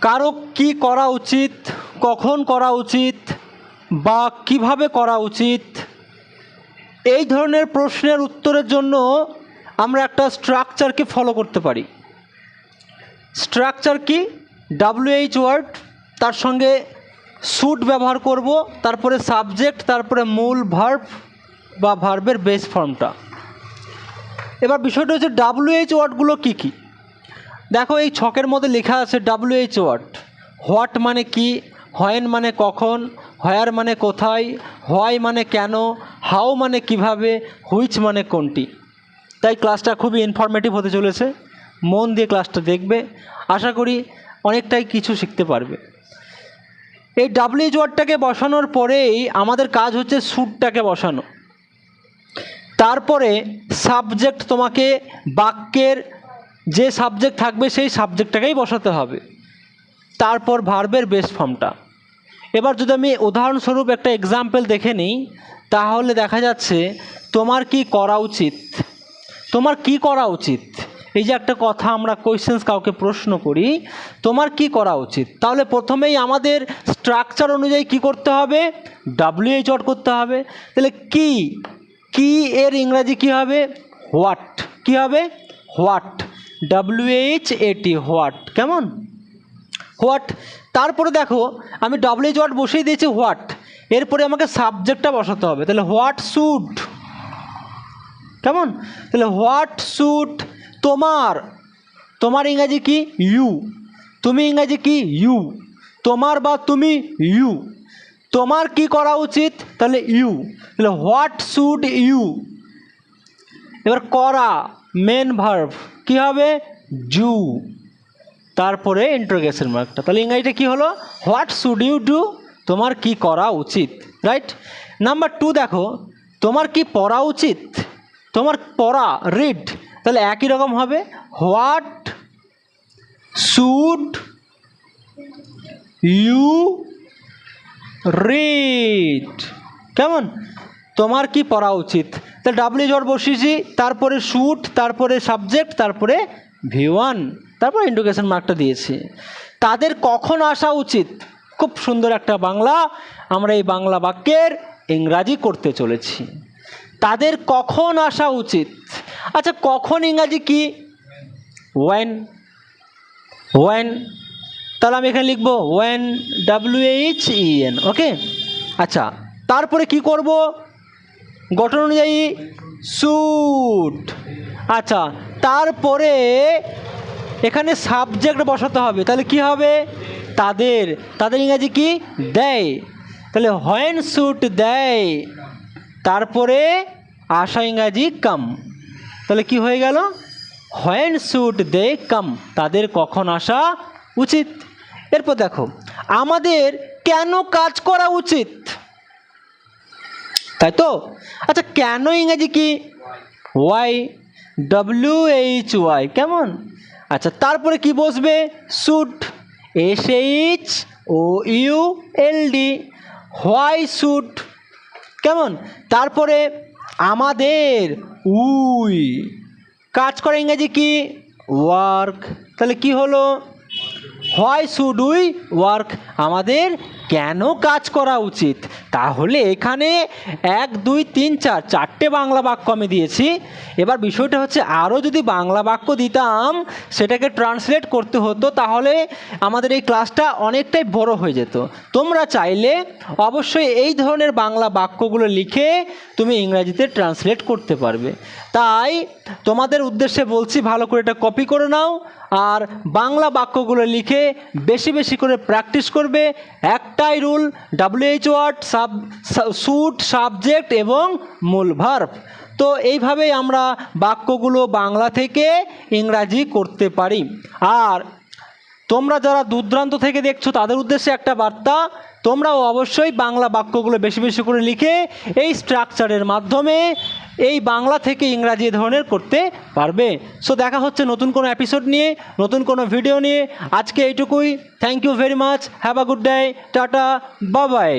কারো কি করা উচিত, কখন করা উচিত বা কিভাবে করা উচিত, এই ধরনের প্রশ্নের উত্তরের জন্য আমরা একটা স্ট্রাকচারকে ফলো করতে পারি। স্ট্রাকচার কি? WH ওয়ার্ড, তার সঙ্গে শুড ব্যবহার করব, তারপরে সাবজেক্ট, তারপরে মূল ভার্ব বা ভার্বের বেস ফর্মটা। এবার বিষয়টা হচ্ছে WH ওয়ার্ডগুলো কী কী। দেখো এই ছকের মধ্যে লেখা আছে WH ওয়ার্ড। হোয়াট মানে কি, হোয়েন মানে কখন, হোয়ার মানে কোথায়, হোয়াই মানে কেন, হাউ মানে কিভাবে, হুইচ মানে কোনটি। তাই ক্লাসটা খুবই ইনফরমেটিভ হতে চলেছে, মন দিয়ে ক্লাসটা দেখবে, আশা করি অনেকটাই কিছু শিখতে পারবে। এই WH ওয়ার্ডটাকে বসানোর পরেই আমাদের কাজ হচ্ছে শুডটাকে বসানো। তারপরে সাবজেক্ট, তোমাকে বাক্যের যে সাবজেক্ট থাকবে সেই সাবজেক্টটাকেই বসাতে হবে। তারপর ভার্বের বেস ফর্মটা। এবার যদি আমি উদাহরণস্বরূপ একটা এক্সাম্পল দেখে নিই, তাহলে দেখা যাচ্ছে তোমার কি করা উচিত। তোমার কি করা উচিত, এই যে একটা কথা আমরা কোয়েশ্চেন্স কাউকে প্রশ্ন করি, তোমার কি করা উচিত, তাহলে প্রথমেই আমাদের স্ট্রাকচার অনুযায়ী কি করতে হবে, WH ওয়ার্ড করতে হবে। তাহলে কি, কি এর ইংরাজি কি হবে, হোয়াট। কি হবে, হোয়াট, WHAT, হোয়াট। কেমন, হোয়াট। তারপরে দেখো আমি WH ওয়ার্ড বসিয়ে দিয়েছি হোয়াট, এরপরে আমাকে সাবজেক্টটা বসাতে হবে। তাহলে হোয়াট শুড, কেমন, তাহলে হোয়াট শুড তোমার, তোমার ইংরাজি কি ইউ, তুমি ইংরাজি কি ইউ, তোমার বা তুমি ইউ, তোমার কি করা উচিত, তাহলে ইউ, তাহলে হোয়াট শুড ইউ। এবার করা, মেন ভার্ব কি হবে, ডু, তারপরে ইন্টারোগেশন মার্কটা। তাহলে ইংরাজিটা কি হলো, হোয়াট শুড ইউ ডু, তোমার কি করা উচিত, রাইট। নাম্বার 2 দেখো, তোমার কি পড়া উচিত, তোমার পড়া, রিড, তাহলে একই রকম হবে, হোয়াট শুড ইউ রিড। কেমন, তোমার কি পড়া উচিত, তাহলে WH ওয়ার্ড বসিয়েছি, তারপরে শুড, তারপরে সাবজেক্ট, তারপরে V1, তারপরে ইন্টারোগেশন মার্কটা দিয়েছি। তাদের কখন আসা উচিত, খুব সুন্দর একটা বাংলা, আমরা এই বাংলা বাক্যের ইংরাজি করতে চলেছি। তাদের কখন আসা উচিত, আচ্ছা কখন ইংরাজি কি, ওয়েন, ওয়েন, তাহলে আমি এখানে লিখবো ওয়েন, WHEN, ওকে। আচ্ছা তারপরে কি করব, গঠন অনুযায়ী শুড। আচ্ছা তারপরে এখানে সাবজেক্ট বসাতে হবে, তাহলে কি হবে, তাদের, তাদের ইংরাজি কি দেয়, তাহলে হোয়েন শুড দেয়, তারপরে আসা ইংরাজি কাম, তাহলে কি হয়ে গেল, হোয়েন শুড দে কাম, তাদের কখন আসা উচিত। এরপর দেখো আমাদের কেন কাজ করা উচিত, তাই তো। আচ্ছা কেন ইংরাজি কি, ওয়াই, WHY, কেমন। আচ্ছা তারপরে কি বসবে, শুড, SHOULD, হোয়াই শুড, কেমন। তারপরে আমাদের, উই, কাজ করে ইংরাজি কি, ওয়ার্ক, তাহলে কি হলো, হোয়াই শুড উই ওয়ার্ক, আমাদের কেন কাজ করা উচিত। তাহলে এখানে 1 2 3 4 চারটে বাংলা বাক্য আমি দিয়েছি। এবার বিষয়টা হচ্ছে আরও যদি বাংলা বাক্য দিতাম, সেটাকে ট্রান্সলেট করতে হতো, তাহলে আমাদের এই ক্লাসটা অনেকটাই বড় হয়ে যেত। তোমরা চাইলে অবশ্যই এই ধরনের বাংলা বাক্যগুলো লিখে তুমি ইংরাজিতে ট্রান্সলেট করতে পারবে। তাই তোমাদের উদ্দেশ্যে বলছি, ভালো করে এটা কপি করে নাও, আর বাংলা বাক্যগুলো লিখে বেশি বেশি করে প্র্যাকটিস করবে। একটাই rule, WH word, should, subject এবং মূল ভার্ব। তো এইভাবেই আমরা বাক্যগুলো বাংলা থেকে ইংরাজি করতে পারি। আর তোমরা যারা দূরদূরান্ত থেকে দেখছো তাদের উদ্দেশ্যে একটা বার্তা, তোমরাও অবশ্যই বাংলা বাক্যগুলো বেশি বেশি করে লিখে এই স্ট্রাকচারের মাধ্যমে এই বাংলা থেকে ইংরাজি ধরনের করতে পারবে। সো দেখা হচ্ছে নতুন কোনো এপিসোড নিয়ে, নতুন কোনো ভিডিও নিয়ে। আজকে এইটুকুই। Thank you very much, have a good day, tata, bye by.